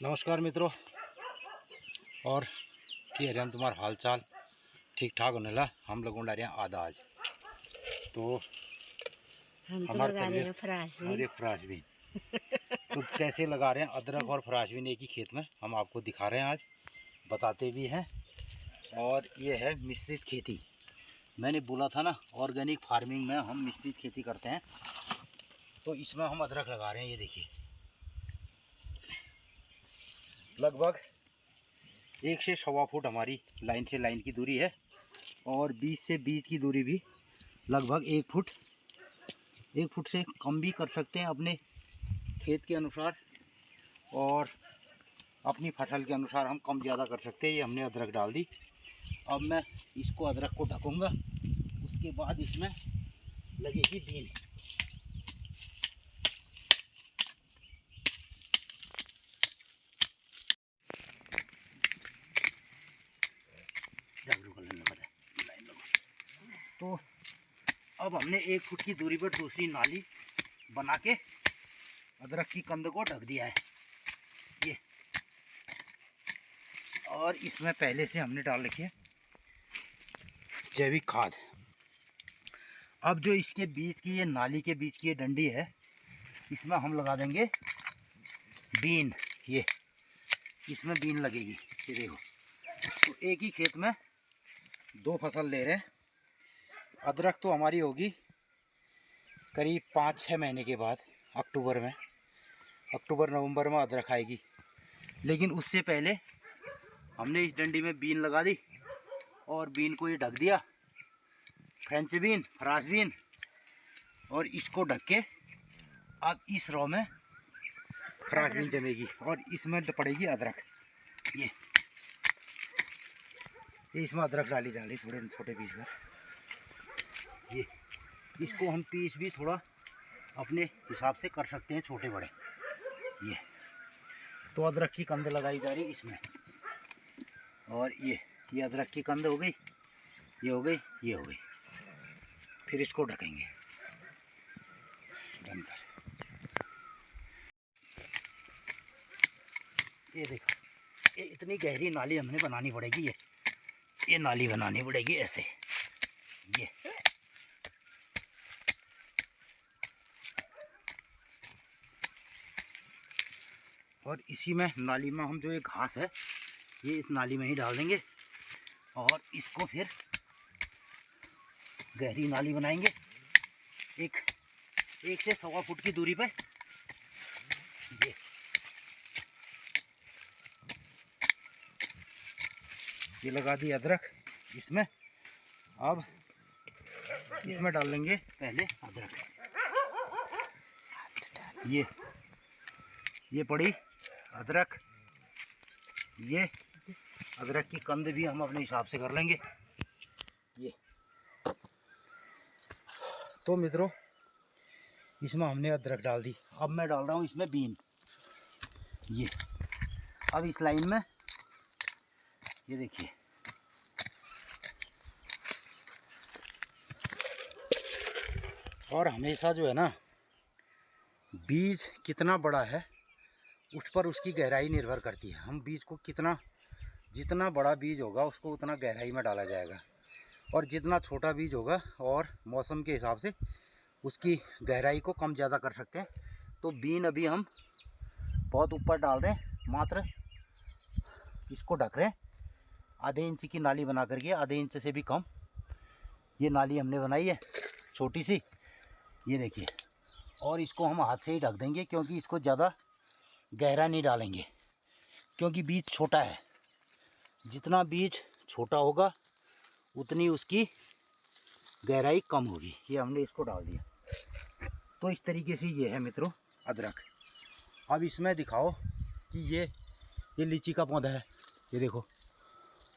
नमस्कार मित्रों। और कि हरियाणा तुम्हारा हाल चाल ठीक ठाक होने ला। हम लोग उड़ा रहे हैं आधा आज तो हम तो हमारे लगा रहे हैं फ्राशबीन। तो कैसे लगा रहे हैं अदरक और फ्राशबीन एक ही खेत में, हम आपको दिखा रहे हैं आज, बताते भी हैं। और ये है मिश्रित खेती। मैंने बोला था ना, ऑर्गेनिक फार्मिंग में हम मिश्रित खेती करते हैं। तो इसमें हम अदरक लगा रहे हैं। ये देखिए, लगभग 1 से 1.25 फुट हमारी लाइन से लाइन की दूरी है, और बीज से बीज की दूरी भी लगभग 1 फुट से कम भी कर सकते हैं अपने खेत के अनुसार, और अपनी फसल के अनुसार हम कम ज़्यादा कर सकते हैं। ये हमने अदरक डाल दी। अब मैं इसको अदरक को ढकूँगा, उसके बाद इसमें लगेगी बीन। तो अब हमने 1 फुट की दूरी पर दूसरी नाली बना के अदरक की कंद को ढक दिया है ये। और इसमें पहले से हमने डाल रखी है जैविक खाद। अब जो इसके बीच की ये नाली के बीच की ये डंडी है, इसमें हम लगा देंगे बीन। ये इसमें बीन लगेगी। ये देखो, तो एक ही खेत में 2 फसल ले रहे हैं। अदरक तो हमारी होगी करीब 5-6 महीने के बाद, अक्टूबर नवंबर में अदरक आएगी। लेकिन उससे पहले हमने इस डंडी में बीन लगा दी और बीन को ये ढक दिया, फ्रेंच बीन, फ्रांस बीन। और इसको ढक के अब इस रॉ में फ्रांस बीन जमेगी और इसमें पड़ेगी अदरक। ये इसमें अदरक डाली जा रही थोड़े छोटे पीस कर। ये इसको हम पीस भी थोड़ा अपने हिसाब से कर सकते हैं, छोटे बड़े। ये तो अदरक की कंद लगाई जा रही इसमें। और ये अदरक की कंद हो गई, ये हो गई, ये हो गई। फिर इसको ढकेंगे ढककर। ये देखो, ये इतनी गहरी नाली हमने बनानी पड़ेगी। ये नाली बनानी पड़ेगी ऐसे। ये और इसी में नाली में हम जो ये घास है ये इस नाली में ही डाल देंगे, और इसको फिर गहरी नाली बनाएंगे 1 से 1.25 फुट की दूरी पर। ये लगा दी अदरक इसमें। अब इसमें डाल लेंगे पहले अदरक। ये पड़ी अदरक। ये अदरक की कंद भी हम अपने हिसाब से कर लेंगे। ये तो मित्रों, इसमें हमने अदरक डाल दी। अब मैं डाल रहा हूँ इसमें बीन। ये अब इस लाइन में ये देखिए, और हमेशा जो है ना, बीज कितना बड़ा है उस पर उसकी गहराई निर्भर करती है। हम बीज को जितना बड़ा बीज होगा उसको उतना गहराई में डाला जाएगा, और जितना छोटा बीज होगा और मौसम के हिसाब से उसकी गहराई को कम ज़्यादा कर सकते हैं। तो बीन अभी हम बहुत ऊपर डाल रहे हैं, मात्र इसको ढक रहे हैं। आधे इंच की नाली बना करके, आधे इंच से भी कम ये नाली हमने बनाई है, छोटी सी। ये देखिए, और इसको हम हाथ से ही ढक देंगे, क्योंकि इसको ज़्यादा गहरा नहीं डालेंगे, क्योंकि बीज छोटा है। जितना बीज छोटा होगा उतनी उसकी गहराई कम होगी। ये हमने इसको डाल दिया। तो इस तरीके से ये है मित्रों अदरक। अब इसमें दिखाओ कि ये लीची का पौधा है, ये देखो,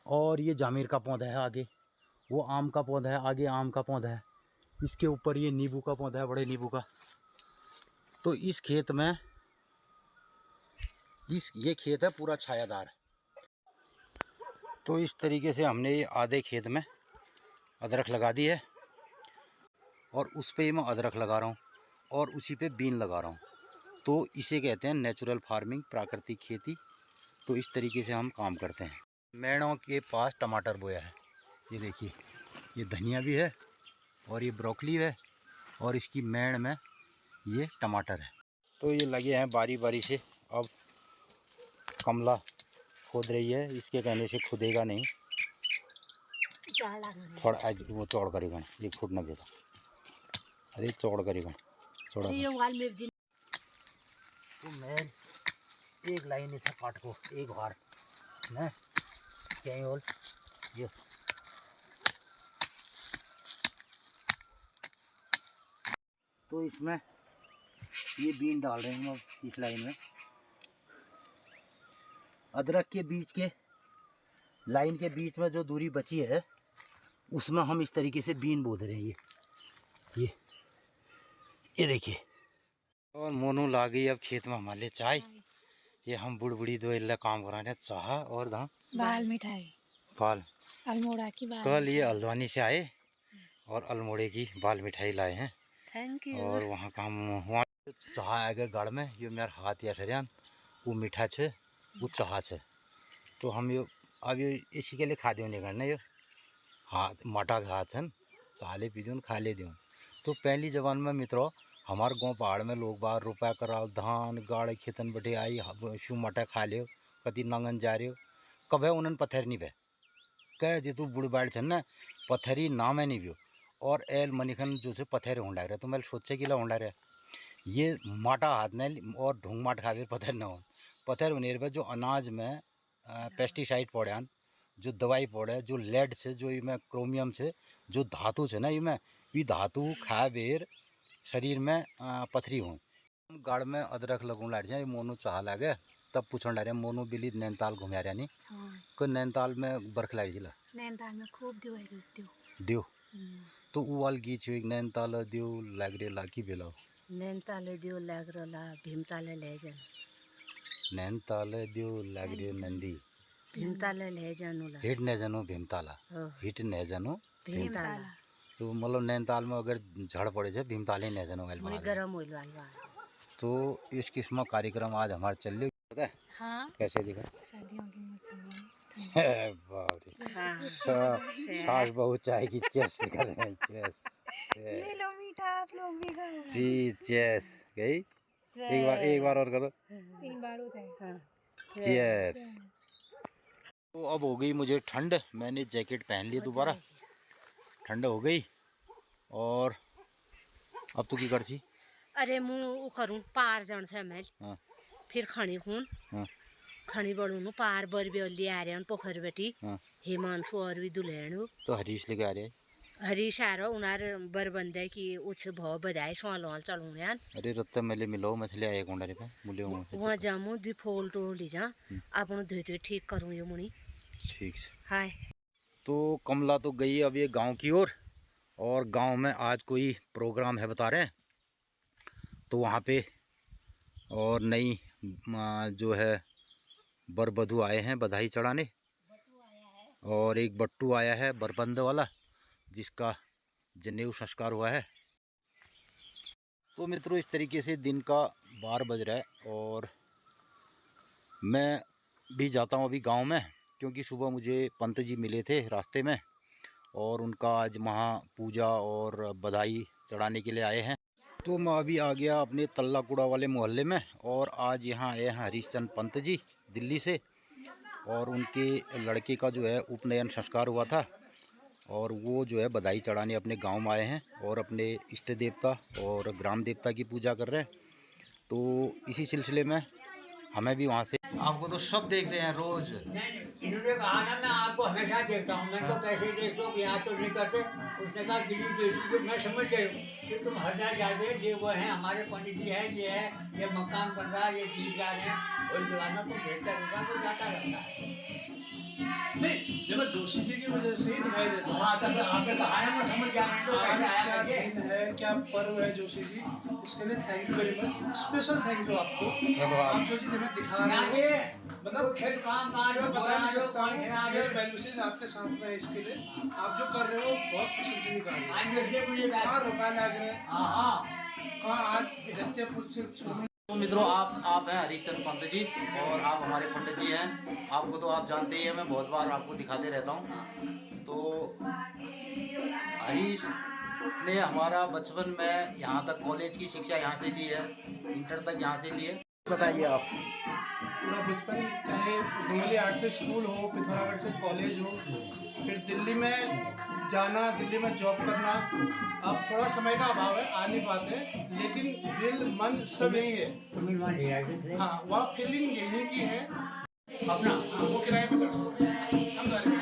और ये जामिर का पौधा है, आगे वो आम का पौधा है, आगे आम का पौधा है, इसके ऊपर ये नींबू का पौधा है, बड़े नींबू का। तो इस खेत में ये खेत है पूरा छायादार। तो इस तरीके से हमने ये आधे खेत में अदरक लगा दी है, और उस पे मैं अदरक लगा रहा हूँ और उसी पे बीन लगा रहा हूँ। तो इसे कहते हैं नेचुरल फार्मिंग, प्राकृतिक खेती। तो इस तरीके से हम काम करते हैं। मेड़ों के पास टमाटर बोया है, ये देखिए, ये धनिया भी है और ये ब्रोकली है और इसकी मेड़ में ये टमाटर है। तो ये लगे हैं बारी बारी से। अब कमला खोद रही है, इसके कहने से खुदेगा नहीं, थोड़ा आज वो चौड़ करेगा, ये फुट न बेटा, अरे चौड़ करेगा चौड़ा। तो मैं एक लाइन ऐसा काट को एक बार न क्या बोल ये तो इसमें ये बीन डाल रहे हैं हम इस लाइन में। अदरक के बीच के लाइन के बीच में जो दूरी बची है उसमें हम इस तरीके से बीन बो रहे हैं। ये देखिए। और मोनू ला गई अब खेत में हमारे चाय। ये हम बुढ़बुड़ी दो इल्ला काम करा रहे चाह और दा बाल मिठाई, बाल अल्मोड़ा की बाल। कल ये हल्द्वानी से आए और अल्मोड़े की बाल मिठाई लाए हैं। Thank you. और वहाँ का हम वहाँ चाह आएगा गढ़ में, ये मेरा हाथ या ठहरियान वो मीठा छे वो चाह छे। तो हम ये अब ये इसी के लिए खा दो नहीं करना, ये हाथ माटा के हाथ छन चाह ले पी दो खा ले दो। तो पहली जबान में मित्रों हमारे गांव पहाड़ में लोग बाहर रुपया करा धान गाड़ खेतन बटे आई शू मटा खा लियो कति नंगन जा रहे हो कब है उन्होंने पत्थर नहीं पे कह जे तू बुढ़ बैठ छन ना पत्थरी नाम है नहीं भी और एल मनिखन जो से पत्थर होंडा रहे तो मैं सोचे कि होंडा रहे ये माटा हाथ नहीं और ढूंग माट खा पत्थर न हो पत्थर होने पर जो अनाज में पेस्टिसाइड पड़े जो दवाई पड़े जो लेड से जो इमें क्रोमियम से जो धातु है ना इमें ये धातु खा बेर शरीर में पथरी हो। गाड़ में अदरक लगू लाट जाए मोनू चाह लागे तब पूछने रहे मोनू बिली नैनीताल घूम रहा नहीं को नैनीताल में बर्फ लाई जिला नैनीताल में खूब दियो है दियो तो वो वाल गीत छे नैनीताल दियो लाग रे ला की बेला नैनीताल दियो लाग रला भीमताल ले जान नैनीताल दियो लाग रे नंदी भीमताल ले जानो ला हिट ने जानो भीमताला हिट ने जानो भीमताल। तो मतलब नैनीताल में अगर झड़ पड़े छे भीमताल ही ने जानो मुझे गरम होइल वाला। तो इस किस्म का कार्यक्रम आज हमारे चल रही पता है। हाँ कैसे दिखा सर्दियों की मौसम में बाप रे सास बहुत चाय की चेस कर रहे हैं चेस ये लो मीठा आप लोग भी खाओ सी चेस गई एक बार और करो 3 बार होता है चेस। तो अब हो गई मुझे ठंड मैंने जैकेट पहन ली दोबारा ठंड हो गई और अब तो की कर सी अरे मुँह करूँ पार जन से मैं हाँ फिर खणी खून हाँ खणी बड़ू पार बर बेली आ रहे पोखर बेटी हाँ हिमांशु और भी दुल्हन तो हरीश लेके आ रहे हरीश आ रहा उनार बर बंदे की उछ भाव बधाई सोल वाल चलू यान अरे रत्ते मेले मिलो मछली आए कोंडा पे मुले वहाँ जामू दी फोल टोली जा अपन धोते ठीक करूँ ये मुनी ठीक हाय। तो कमला तो गई अब ये गांव की ओर और गांव में आज कोई प्रोग्राम है बता रहे हैं तो वहाँ पे और नई जो है बर बधू आए हैं बधाई चढ़ाने और एक बट्टू आया है बरबंद वाला जिसका जनेऊ संस्कार हुआ है। तो मित्रों इस तरीके से दिन का 12 बज रहा है और मैं भी जाता हूँ अभी गांव में क्योंकि सुबह मुझे पंत जी मिले थे रास्ते में और उनका आज महा पूजा और बधाई चढ़ाने के लिए आए हैं। तो मैं अभी आ गया अपने तल्लाकुड़ा वाले मोहल्ले में और आज यहाँ आए हैं हरीशचंद पंत जी दिल्ली से और उनके लड़के का जो है उपनयन संस्कार हुआ था और वो जो है बधाई चढ़ाने अपने गांव में आए हैं और अपने इष्ट देवता और ग्राम देवता की पूजा कर रहे हैं। तो इसी सिलसिले में हमें भी वहाँ से आपको तो सब देखते हैं रोज। इन्होंने कहा ना मैं आपको हमेशा देखता हूँ मैं तो कैसे देखता हूँ यहाँ तो नहीं करते। उसने कहा दिलीप जोशी को मैं समझ गई कि तुम हरदास जादे ये वो हैं हमारे पंडित जी हैं ये है ये मकान बन रहा है ये गीत गा रहे हैं और जवाना तो भेजता रहता है वो जाता रहता है। नहीं देखो जोशी जी की वजह से ही दिखाई देता है। हाँ तब आपने कहा है मैं समझ गया मैं तो कैसे आया क्या करके। दिन है क्या पर्व है जोशी जी इसके लिए thank you very much special thank you आपको। चलो आप जो चीज़ हमें दिखा रहे हैं मतलब खेल काम काज हो बता नहीं सकता पानी हूँ खिला मेरे वैल्यूज आपके साथ में है इसके लिए आप जो कर रहे हो बहुत प्रशंसनीय कार्य है। आज मुझे कहाँ रुपए लग रहे हैं हाँ कहाँ आज गत्तेपुर से तो मित्रों आप हैं हरीशचंद्र पंत जी और आप हमारे पंडित जी हैं। आपको तो आप जानते ही हैं, मैं बहुत बार आपको दिखाते रहता हूँ। तो हरीश ने हमारा बचपन में यहाँ तक कॉलेज की शिक्षा यहाँ से ली है, इंटर तक यहाँ से ली है। बताइए आप। पूरा बचपन चाहे डुमली आर्ट से स्कूल हो, पिथौरागढ़ से कॉलेज हो, फिर दिल्ली में जाना, दिल्ली में जॉब करना। अब थोड़ा समय का अभाव है, आ नहीं पाते, लेकिन दिल मन सब यही है। हाँ, वहाँ फीलिंग यही की है अपना। हाँ, वो किराए पे करते हैं। हम घर में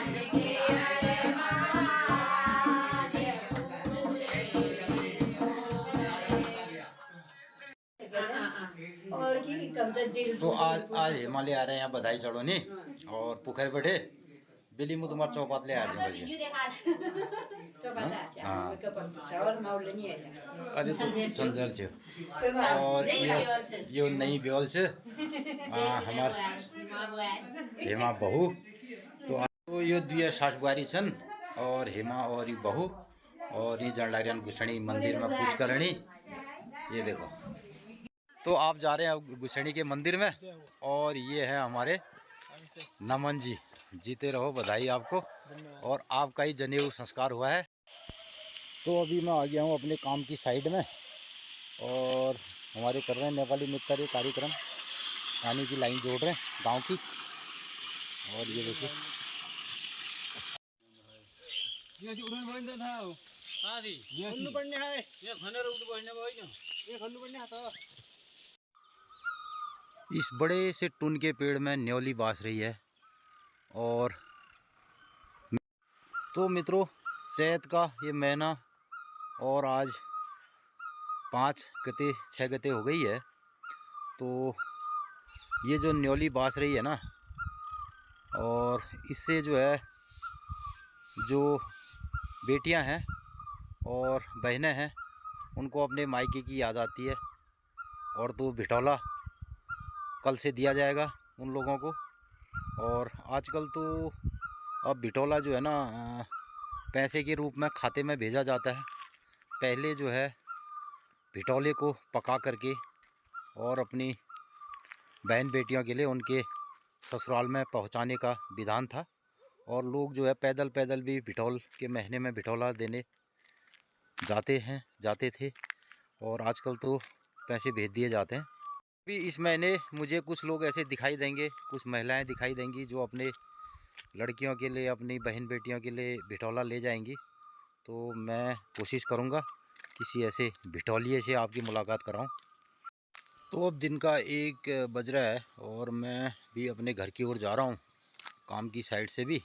तो आज हिमालय आ रहे हैं यहाँ बधाई चढ़ो नहीं और पुखर बैठे बिली मुँह तुम्हारा चौपात ले आ रहे हाँ। अरे तो संजर से और ये नई ब्योल से हमार हेमा बहू तो ये दिया सास बुआरी छन और हेमा और ये बहू और ये जंडारियन गुसणी मंदिर में पूछ करनी। ये देखो तो आप जा रहे हैं गुसणी के मंदिर में और ये है हमारे नमन जी। जीते रहो, बधाई आपको। और आपका ही जनेऊ संस्कार हुआ है। तो अभी मैं आ गया हूँ अपने काम की साइड में और हमारे कर रहे हैं नेपाली मित्र ये कार्यक्रम, पानी की लाइन जोड़ रहे हैं गांव की। और ये देखिए इस बड़े से टुन के पेड़ में न्योली बास रही है। और तो मित्रों चैत का ये महीना और आज 5 गते 6 गते हो गई है। तो ये जो न्योली बास रही है ना, और इससे जो है जो बेटियां हैं और बहनें हैं उनको अपने मायके की याद आती है। और तो बिठौला कल से दिया जाएगा उन लोगों को। और आजकल तो अब बिठौला जो है ना पैसे के रूप में खाते में भेजा जाता है। पहले जो है बिठौले को पका करके और अपनी बहन बेटियों के लिए उनके ससुराल में पहुंचाने का विधान था। और लोग जो है पैदल पैदल भी बिठौल के महीने में बिठौला देने जाते थे। और आजकल तो पैसे भेज दिए जाते हैं। भी इस महीने मुझे कुछ लोग ऐसे दिखाई देंगे, कुछ महिलाएं दिखाई देंगी जो अपने लड़कियों के लिए, अपनी बहन बेटियों के लिए बिठौला ले जाएंगी। तो मैं कोशिश करूंगा किसी ऐसे बिठौलिए से आपकी मुलाकात कराऊं। तो अब दिन का 1 बज रहा है और मैं भी अपने घर की ओर जा रहा हूं, काम की साइड से भी।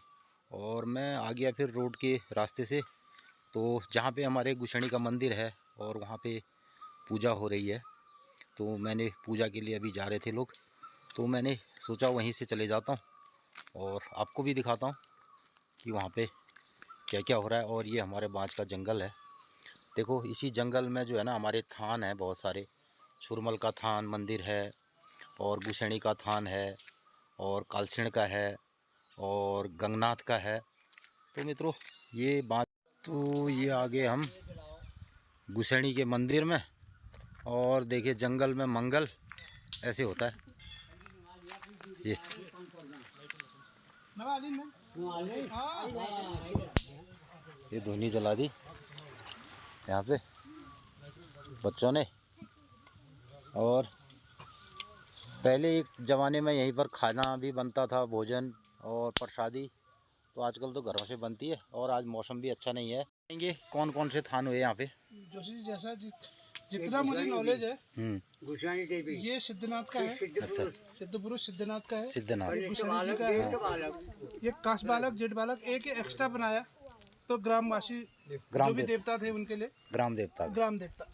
और मैं आ गया फिर रोड के रास्ते से, तो जहां पे हमारे गुसणी का मंदिर है और वहां पे पूजा हो रही है। तो मैंने पूजा के लिए अभी जा रहे थे लोग, तो मैंने सोचा वहीं से चले जाता हूँ और आपको भी दिखाता हूँ कि वहाँ पे क्या क्या हो रहा है। और ये हमारे बाँझ का जंगल है। देखो इसी जंगल में जो है ना हमारे थान है बहुत सारे। छुरमल का थान मंदिर है और गुसणी का थान है और कालसिण का है और गंगनाथ का है। तो मित्रों ये बाँझ, तो ये आगे हम गुसणी के मंदिर में। और देखिए जंगल में मंगल ऐसे होता है। ये धुनी जला दी यहाँ पे बच्चों ने। और पहले एक ज़माने में यहीं पर खाना भी बनता था, भोजन और प्रसादी। तो आजकल तो घरों से बनती है। और आज मौसम भी अच्छा नहीं है। कौन कौन से थान हुए यहाँ पे? जैसा जितना मुझे नॉलेज है, देवी ये सिद्धनाथ का है। अच्छा, सिद्ध पुरुष सिद्धनाथ का है। सिद्धनाथ। ये गुसणी जी का है। ये काश बालक जेठ बालक एक एक्स्ट्रा बनाया तो ग्रामवासी जो भी देवता थे उनके लिए ग्राम देवता। ग्राम देवता।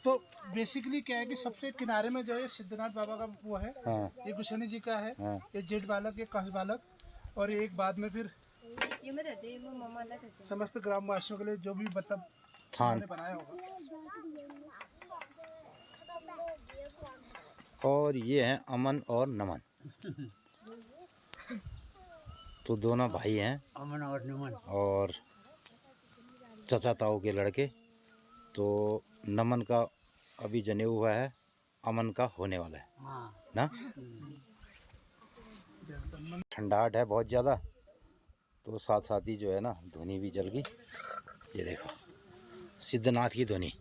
तो बेसिकली क्या है कि सबसे किनारे में जो है सिद्धनाथ बाबा का वो है। हाँ। ये गुसणी जी का है। हाँ। ये जेठ बालक, ये काश बालक। और ये एक बाद में फिर समस्त ग्रामवासियों के लिए जो भी मतलब थान बनाया होगा। और ये हैं अमन और नमन। तो दोनों भाई हैं, अमन और नमन। और चचा ताऊ के लड़के। तो नमन का अभी जनेऊ हुआ है अमन का होने वाला है हाँ। ना। ठंडाहट है बहुत ज़्यादा, तो साथ साथ ही जो है ना धुनी भी जल गई। ये देखो सिद्धनाथ की धुनी।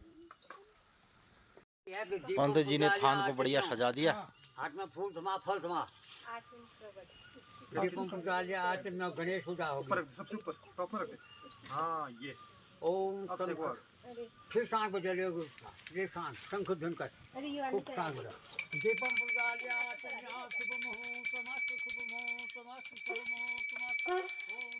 पंत जी ने थान को बढ़िया सजा दिया। हाथ में फूल थमा फल थमा दीपम पूजा लिया। आज में गणेश पूजा होगी। सबसे ऊपर टॉप में रखे। हाँ ये ओम अब से एक बार। फिर सांग बजा ये सांग शंख धुन कर खूब सांग बजा। दीपम पूजा लिया शुभ मुहूर्त मस्त शुभ मुहूर्त मस्त शुभ मुहूर्त मस्त। ओम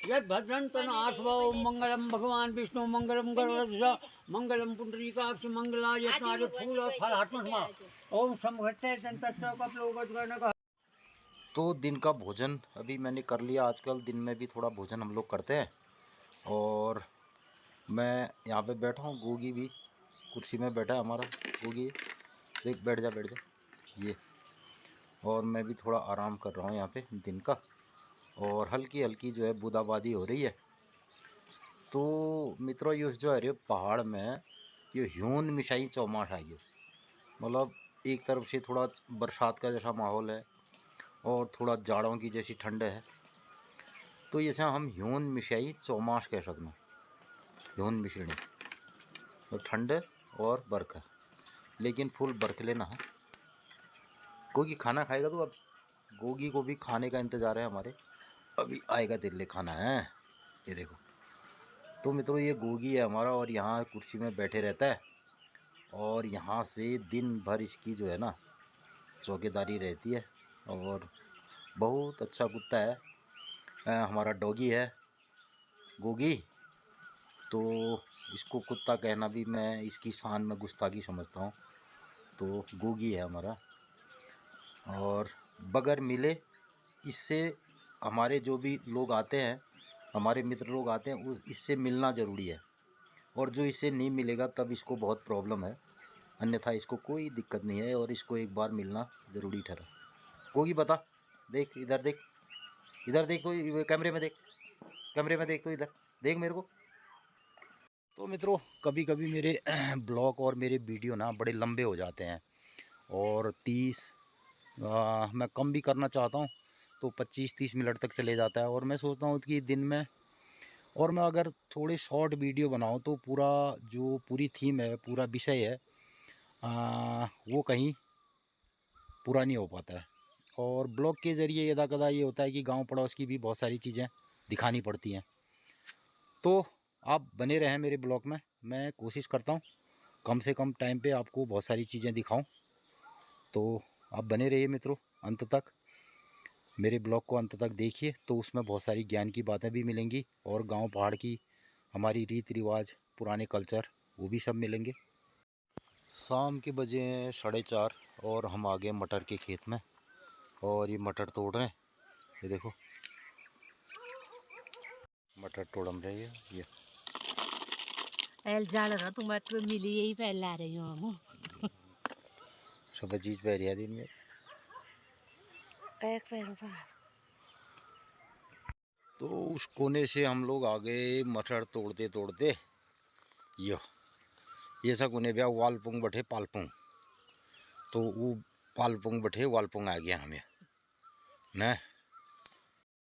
जय भद्रंतन आसव मंगलम भगवान विष्णु मंगलम गरुड़ मंगलम पुंडरीकाक्ष मंगलाय यत्नाय फूल और फल हाथ में समा। ओम समघट्टे दंतस्व। तो दिन का भोजन अभी मैंने कर लिया। आजकल दिन में भी थोड़ा भोजन हम लोग करते हैं। और मैं यहाँ पे बैठा हूँ, गोगी भी कुर्सी में बैठा है हमारा। गोगी देख, बैठ जा बैठ जा ये। और मैं भी थोड़ा आराम कर रहा हूँ यहाँ पे दिन का। और हल्की हल्की जो है बूंदाबांदी हो रही है। तो मित्रों ये जो है रे पहाड़ में ये ह्यून मिशाई चौमास आई है। मतलब एक तरफ से थोड़ा बरसात का जैसा माहौल है और थोड़ा जाड़ों की जैसी ठंड है। तो जैसे हम ह्यून मिशाई चौमास कह सकते हैं। ह्यून मिश्रणी तो ठंड और बरखा, लेकिन फुल बरख लेना है। गोगी खाना खाएगा तो अब गोगी को भी खाने का इंतज़ार है हमारे। अभी आएगा तेरे लिए खाना है। ये देखो तो मित्रों ये गोगी है हमारा और यहाँ कुर्सी में बैठे रहता है। और यहाँ से दिन भर इसकी जो है ना चौकीदारी रहती है। और बहुत अच्छा कुत्ता है हमारा डॉगी है गोगी। तो इसको कुत्ता कहना भी मैं इसकी शान में गुस्ताखी समझता हूँ। तो गोगी है हमारा। और बगैर मिले इससे हमारे जो भी लोग आते हैं, हमारे मित्र लोग आते हैं, उस इससे मिलना ज़रूरी है। और जो इससे नहीं मिलेगा तब इसको बहुत प्रॉब्लम है, अन्यथा इसको कोई दिक्कत नहीं है। और इसको एक बार मिलना ज़रूरी ठहरा। गोगी बता, देख इधर देख, इधर देख, तो कैमरे में देख, कैमरे में देख, तो इधर देख मेरे को। तो मित्रों कभी कभी मेरे ब्लॉग और मेरे वीडियो ना बड़े लंबे हो जाते हैं और 30 मैं कम भी करना चाहता हूँ तो 25-30 मिनट तक चले जाता है। और मैं सोचता हूँ कि दिन में और मैं अगर थोड़े शॉर्ट वीडियो बनाऊँ तो पूरा जो पूरी थीम है, पूरा विषय है वो कहीं पूरा नहीं हो पाता है। और ब्लॉग के ज़रिए यदा कदा ये होता है कि गांव पड़ोस की भी बहुत सारी चीज़ें दिखानी पड़ती हैं। तो आप बने रहें मेरे ब्लॉग में। मैं कोशिश करता हूँ कम से कम टाइम पे आपको बहुत सारी चीज़ें दिखाऊं। तो आप बने रहिए मित्रों अंत तक, मेरे ब्लॉग को अंत तक देखिए। तो उसमें बहुत सारी ज्ञान की बातें भी मिलेंगी और गांव पहाड़ की हमारी रीति रिवाज, पुराने कल्चर, वो भी सब मिलेंगे। शाम के बजे हैं 4:30 और हम आ गए मटर के खेत में। और ये मटर तोड़ रहे हैं। ये देखो मटर तोड़म रही है ये। एल जाल रहा तुम तो मिली यही पहले ला रही हूँ हम सब चीज़ पह रही है दिन में। एक पैर तो उस कोने से हम लोग आ गए मटर तोड़ते तोड़ते। ये सा कोने ब्या वालपुंग बैठे पालपुंग। तो वो पालपुंग बैठे वालपुंग आ गया हमें न।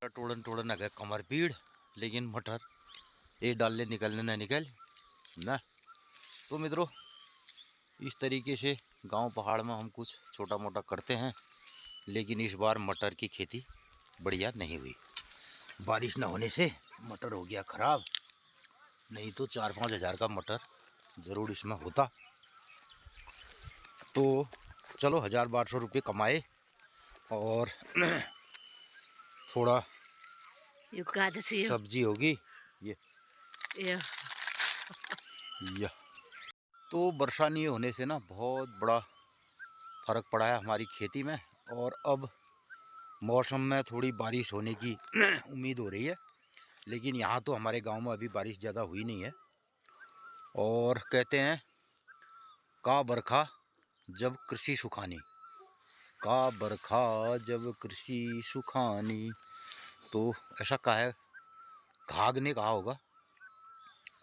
टोड़न टोड़न आ गया कमर पीड़, लेकिन मटर ये डालने निकलने न निकल न। तो मित्रों इस तरीके से गांव पहाड़ में हम कुछ छोटा मोटा करते हैं। लेकिन इस बार मटर की खेती बढ़िया नहीं हुई। बारिश न होने से मटर हो गया ख़राब, नहीं तो 4-5 हज़ार का मटर ज़रूर इसमें होता। तो चलो 1000-1200 रुपये कमाए और थोड़ा सब्जी होगी। ये तो वर्षा नहीं होने से ना बहुत बड़ा फ़र्क पड़ा है हमारी खेती में। और अब मौसम में थोड़ी बारिश होने की उम्मीद हो रही है, लेकिन यहाँ तो हमारे गांव में अभी बारिश ज़्यादा हुई नहीं है। और कहते हैं का बरखा जब कृषि सुखानी, का बरखा जब कृषि सुखानी, तो ऐसा कहा है, घाघ ने कहा होगा।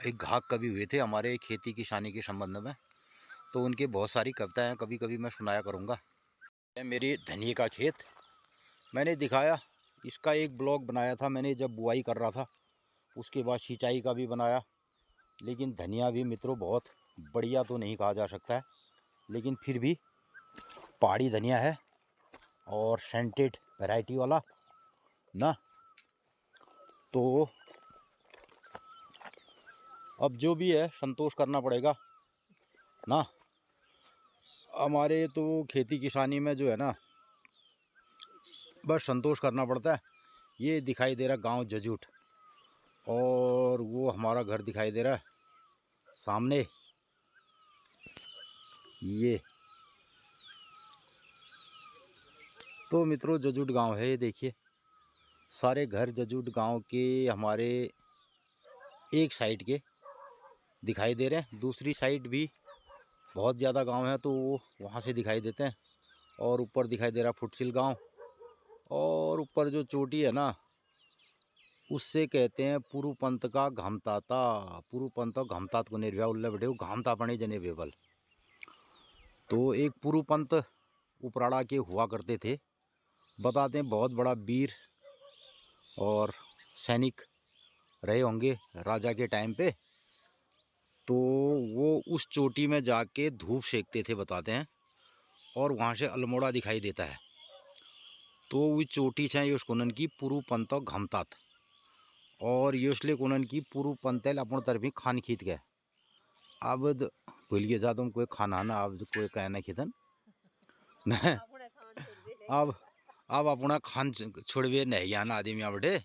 एक घाघ कवि हुए थे हमारे खेती किसानी के संबंध में, तो उनके बहुत सारी कविताएं कभी कभी मैं सुनाया करूँगा। मेरे धनिये का खेत मैंने दिखाया, इसका एक ब्लॉग बनाया था मैंने जब बुआई कर रहा था, उसके बाद सिंचाई का भी बनाया। लेकिन धनिया भी मित्रों बहुत बढ़िया तो नहीं कहा जा सकता है, लेकिन फिर भी पहाड़ी धनिया है और सेंटेड वैरायटी वाला ना। तो अब जो भी है संतोष करना पड़ेगा ना। हमारे तो खेती किसानी में जो है ना, बस संतोष करना पड़ता है। ये दिखाई दे रहा गांव जजूट, और वो हमारा घर दिखाई दे रहा है सामने, ये तो मित्रों जजूट गांव है। ये देखिए सारे घर जजूट गांव के हमारे एक साइड के दिखाई दे रहे हैं। दूसरी साइड भी बहुत ज़्यादा गांव है तो वो वहाँ से दिखाई देते हैं। और ऊपर दिखाई दे रहा फुटसिल गांव, और ऊपर जो चोटी है ना उससे कहते हैं पुरुपंत का घामताता। पुरुपंत घामतात को निर्व्या उल्ले बैठे घामता पणे जने बेबल। तो एक पुरुपंत उपराड़ा के हुआ करते थे, बताते हैं बहुत बड़ा वीर और सैनिक रहे होंगे राजा के टाइम पे। तो वो उस चोटी में जाके धूप सेकते थे बताते हैं, और वहाँ से अल्मोड़ा दिखाई देता है। तो वो चोटी से ये कोनन की पुरुपंत घामतात, और ये इसलिए कोनन की पुरुपंतेल अपन तरफी खान खींच गए। अब भूल गया जा तुम कोई खाना ना, अब कोई कहना खींचन अब अपना खान छोड़वे नहीं आना आदमी यहाँ बैठे।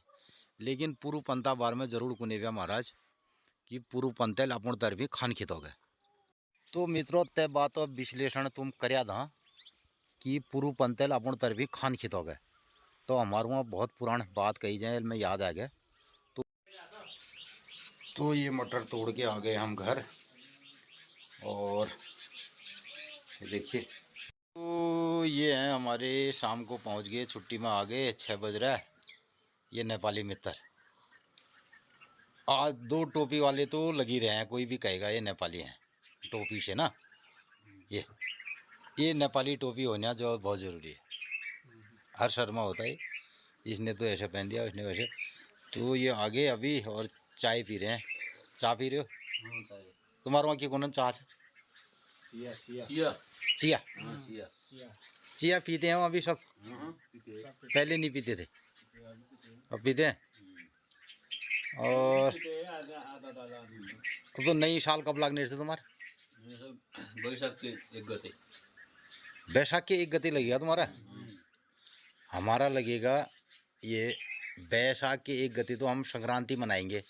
लेकिन पुरुपंता बार में जरूर कुनेव्या महाराज कि पुरुपंतेल अपन तरफी खान खींचोगे। तो मित्रों तय बात और विश्लेषण तुम करया था कि पुरुपंतेल अपन तरफी खान खींचोगे, तो हमारे वहाँ बहुत पुरान बात कही जाए मैं याद आ गया। तो ये मटर तोड़ के आ गए हम घर, और देखिए तो ये हैं हमारे शाम को पहुंच गए, छुट्टी में आ गए, 6 बज रहा है। ये नेपाली मित्र आज 2 टोपी वाले तो लगी रहे हैं, कोई भी कहेगा ये नेपाली हैं टोपी से ना। ये नेपाली टोपी होना जो बहुत ज़रूरी है। हर शर्मा होता है, इसने तो ऐसे पहन दिया उसने वैसे। तो ये आगे अभी और चाय पी रहे हैं। चाय पी रहे हो? तुम्हारे वहाँ की कौन चाह है? चिया चिया पीते हैं अभी सब, पहले नहीं पीते थे, अब पीते हैं। और अब तो नई साल कब लगने से तुम्हारे? बैसाख के 1 गते लगेगा तुम्हारा। हमारा लगेगा ये बैसाख के 1 गते, तो हम संक्रांति मनाएंगे।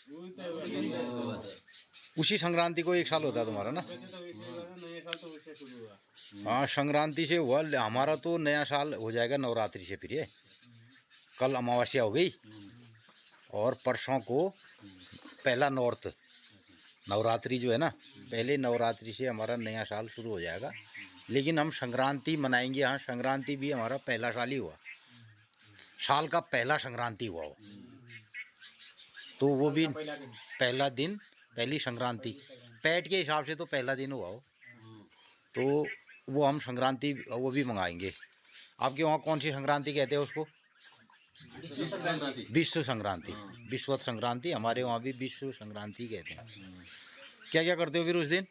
उसी संक्रांति को 1 साल होता है तुम्हारा ना। हाँ संक्रांति से हुआ हमारा, तो नया साल हो जाएगा नवरात्रि से। फिर ये कल अमावस्या हो गई और परसों को पहला नौरात्र, नवरात्रि जो है ना, पहले नवरात्रि से हमारा नया साल शुरू हो जाएगा। लेकिन हम संक्रांति मनाएंगे। हाँ संक्रांति भी हमारा पहला साल ही हुआ, साल का पहला संक्रांति हुआ हो, तो वो भी पहला दिन, पहली संक्रांति पेट के हिसाब से तो पहला दिन हुआ हो, तो वो हम संक्रांति वो भी मंगाएंगे। आपके वहाँ कौन सी संक्रांति कहते हैं उसको? विश्व संक्रांति, विश्वत संक्रांति। हमारे वहाँ भी विश्व संक्रांति कहते हैं। क्या क्या करते हो फिर उस दिन?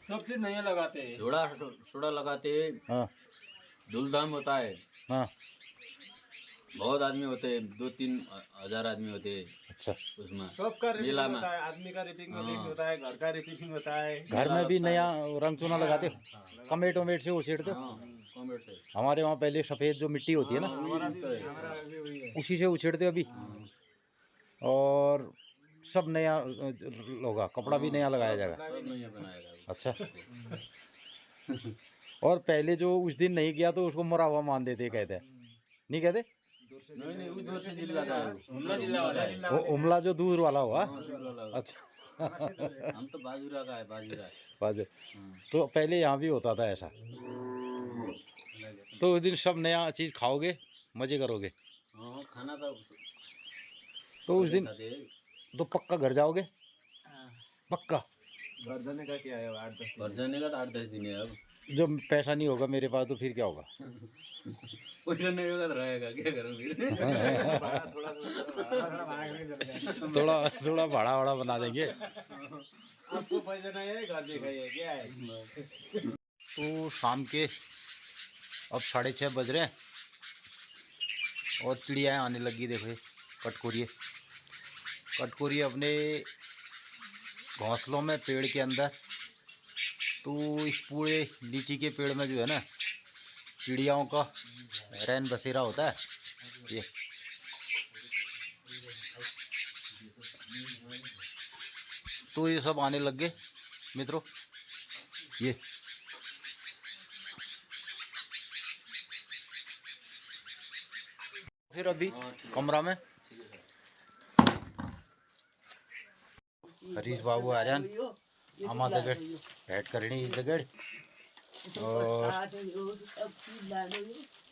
सब चीज नया लगाते हैं, जोड़ा लगाते हैं। हाँ धूमधाम होता है। हाँ बहुत आदमी होते हैं, 2-3 हजार आदमी होते हैं अच्छा। उसमें। सबका मेला रिपीटिंग में होता है, आदमी का रिपीटिंग होता है, घर का रिपीटिंग होता है। घर में भी नया रंग चूना लगाते हो? कमेट वमेट से उछेड़ते हो? कॉमेड से। हमारे वहाँ पहले सफ़ेद जो मिट्टी होती है ना, हमारा भी वही है। उसी से उछेड़ते हो अभी। और सब नया होगा, कपड़ा भी नया लगाया जाएगा। सब नहीं बनाएगा। अच्छा और पहले जो उस दिन नहीं किया तो उसको मरा हुआ मान देते, कहते हैं नहीं कहते? नहीं उधर से जिला का है, उमला जिला वाला है। वो उमला जो दूर वाला हुआ। दूर वाला है। अच्छा। हम तो बाजूरा का है, बाजूरा। बाजे तो पहले यहाँ भी होता था ऐसा। तो उस दिन सब नया चीज़ खाओगे, मजे करोगे। हाँ खाना तो तो उस दिन तो पक्का घर जाओगे, पक्का। घर जाने का क्या है 8-10 घर जाने का तो 8-10 दिन है अब। जब पैसा नहीं होगा मेरे पास तो फिर क्या होगा। पैसा नहीं होगा तो रहेगा क्या करूँ फिर। थोड़ा थोड़ा भाड़ा वाड़ा बना देंगे। आपको पैसा नहीं है घर दिखाइए क्या है। तो शाम के अब 6:30 बज रहे हैं और चिड़ियाएँ आने लगी। देखो ये कटकोरी अपने घोंसलों में पेड़ के अंदर। तो इस पूरे लीची के पेड़ में जो है ना चिड़ियाओं का रैन बसेरा होता है। ये तो ये सब आने लग गए मित्रों। ये फिर अभी कमरा में हरीश बाबू आर्यन आमा दगड़ बैठ करनी इस दगड़ और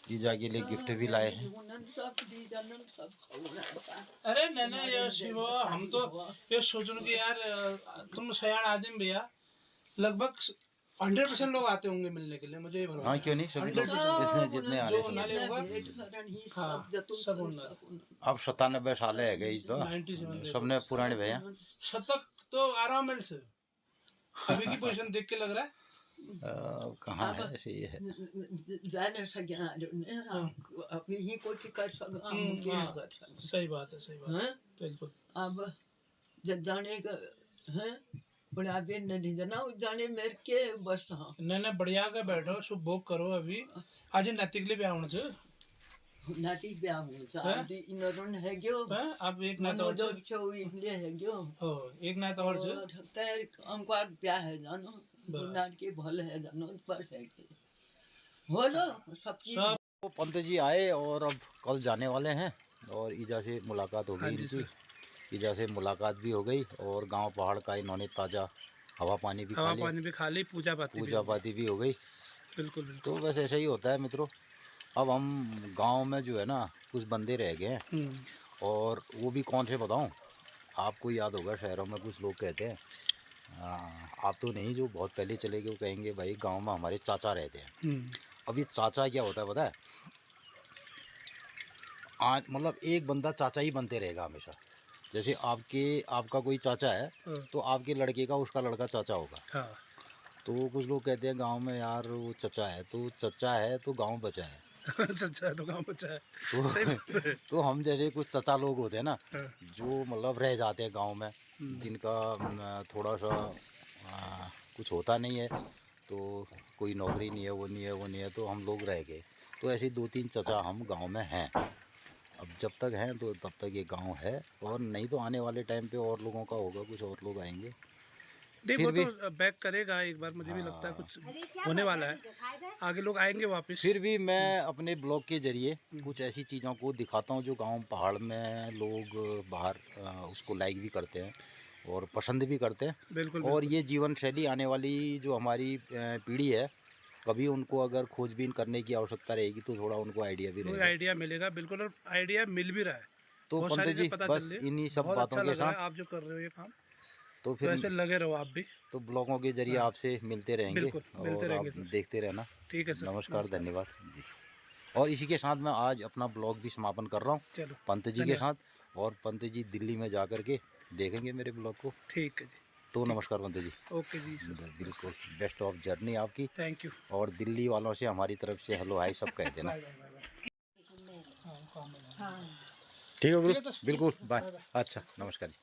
जीजा के लिए गिफ्ट भी लाए हैं। अरे नहीं ये शिवो हम तो ये सोच रहे कि यार तुम सयान आदमी भैया, लगभग 100% लोग आते होंगे मिलने के लिए, मुझे ये भरोसा हाँ है। क्यों नहीं, सभी लोग 100% जितने आ जो रहे होना हैं। होगा। हाँ सब होना। अब 97 साल है गई तो 97 सबने पुराने भैया। शतक तो आराम से अभी की पोजीशन देख के लग रहा है। कहाँ है ऐसे ये है। सही बात है, सही बात है, बिल्कुल। अब जाने का है बड़ा दिन नहीं जाना जाने मेरे के बस। हाँ नहीं बढ़िया का बैठो सुख भोग करो। अभी आज नैतिकली ब्याह होना चाहिए। नाटी ब्याह हुआ इन है क्यों अब एक नाता और है क्यों एक नाता और हमको ब्याह है जानो नाट के भले है जानो बस है कि हो लो सब तो पंत जी आए और अब कल जाने वाले हैं और ईजा से मुलाकात हो गई इनकी। ईजा से मुलाकात भी हो गई और गांव पहाड़ का इन्होंने ताज़ा हवा पानी भी खा ली, पूजा पाती भी हो गई। बिल्कुल। तो बस ऐसा ही होता है मित्रों। अब हम गांव में जो है ना कुछ बंदे रह गए हैं और वो भी कौन से बताऊं। आपको याद होगा शहरों में कुछ लोग कहते हैं, आप तो नहीं जो बहुत पहले चले गए, वो कहेंगे भाई गांव में हमारे चाचा रहते हैं। अब ये चाचा क्या होता है पता है, आज मतलब एक बंदा चाचा ही बनते रहेगा हमेशा। जैसे आपका कोई चाचा है तो आपके लड़के का उसका लड़का चाचा होगा। तो कुछ लोग कहते हैं गांव में यार वो चचा है तो गांव बचा है। चचा है तो गांव बचा है। तो हम जैसे कुछ चचा लोग होते हैं ना जो मतलब रह जाते हैं गांव में, जिनका थोड़ा सा कुछ होता नहीं है, तो कोई नौकरी नहीं है, वो नहीं है, तो हम लोग रह गए। तो ऐसे 2-3 चचा हम गांव में हैं। अब जब तक हैं तो तब तक ये गांव है, और नहीं तो आने वाले टाइम पे और लोगों का होगा, कुछ और लोग आएंगे। नहीं वो तो बैक करेगा एक बार, मुझे भी लगता है कुछ होने वाला है, आगे लोग आएंगे वापस। फिर भी मैं अपने ब्लॉग के जरिए कुछ ऐसी चीज़ों को दिखाता हूँ जो गांव पहाड़ में लोग बाहर उसको लाइक भी करते हैं और पसंद भी करते हैं। बिल्कुल। और ये जीवन शैली आने वाली जो हमारी पीढ़ी है, कभी उनको अगर खोजबीन करने की आवश्यकता रहेगी तो थोड़ा उनको आइडिया भी रहेगा, आइडिया मिलेगा। बिल्कुल, और आइडिया मिल भी रहा है। तो पंत जी बस इन्हीं सब बातों के साथ आप जो कर रहे हो ये काम, तो फिर वैसे लगे रहो आप भी। तो ब्लॉगों के जरिए आपसे मिलते रहेंगे और आप देखते रहना। ठीक है सर, नमस्कार, धन्यवाद जी। और इसी के साथ मैं आज अपना ब्लॉग भी समापन कर रहा हूँ चलो पंत जी के साथ, और पंत जी दिल्ली में जा कर के देखेंगे मेरे ब्लॉग को। ठीक है जी। तो नमस्कार पंत जी। ओके जी सर, बिल्कुल बेस्ट ऑफ जर्नी आपकी। Thank you. और दिल्ली वालों से हमारी तरफ से हेलो हाय सब कह देना। ठीक है बिल्कुल, बाय। अच्छा नमस्कार जी।